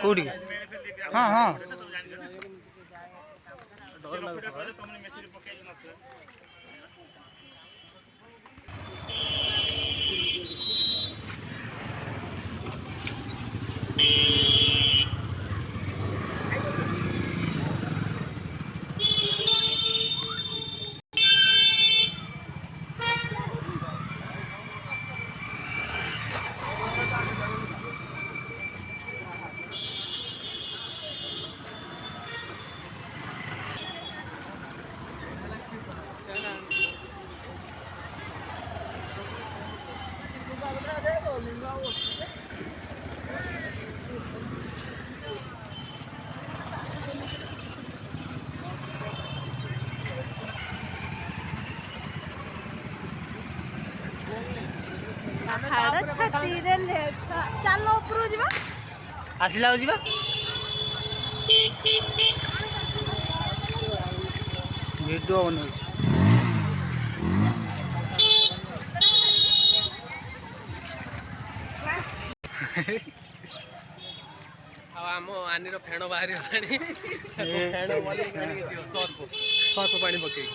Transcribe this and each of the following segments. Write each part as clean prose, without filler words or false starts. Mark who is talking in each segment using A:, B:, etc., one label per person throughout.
A: कौटी हाँ हाँ
B: चलो ऊपर जा
A: आसला जा वीडियो बनाऊँ
C: आम आनीर फेण बाहरी फेण सर्फ पानी पकई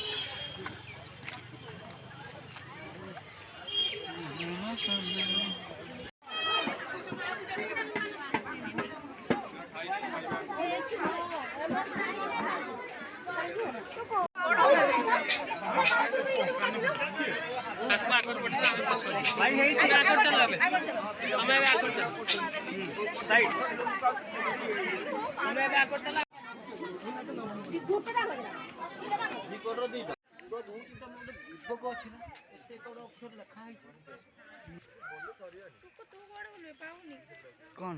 A: कौन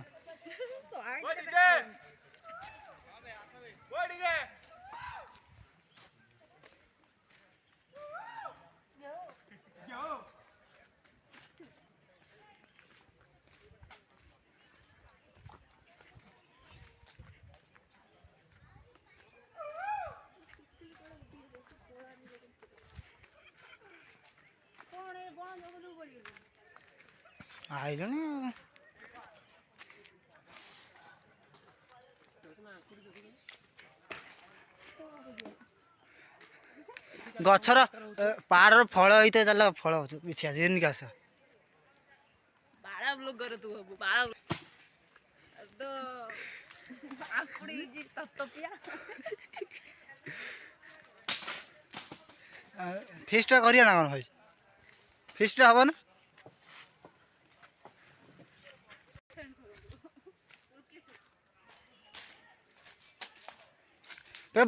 A: आइल गछर पहाड़ फल होते चल फल पिछा जेन घास
B: बाळा ब्लॉग कर तू हबु बाळा तो आकुड़ी जी ततपिया
A: फिस्ट करिया ना कौन भाई फिस्ट हम ना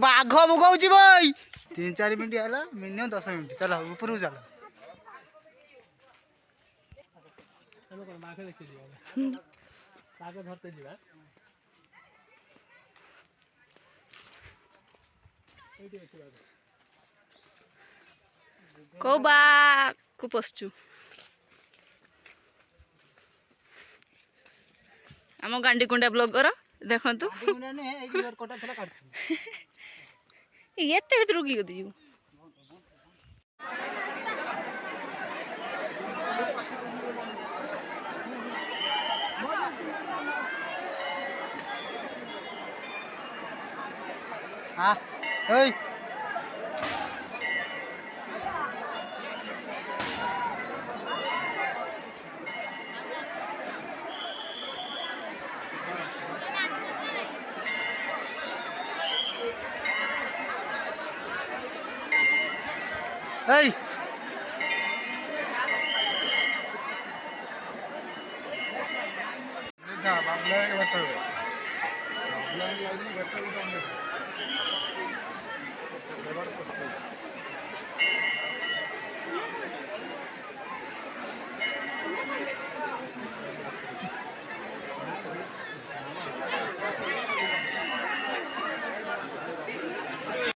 A: बाघ भोगाऊँ भाई 3-4 मिनट है मिनिमम 10 मिनट चल ऊपर चल
B: को बाघ को पशु आम गांडीकुंडा ब्लॉगर देखु ये भर की गति जीव
A: हाँ Hey! Hey!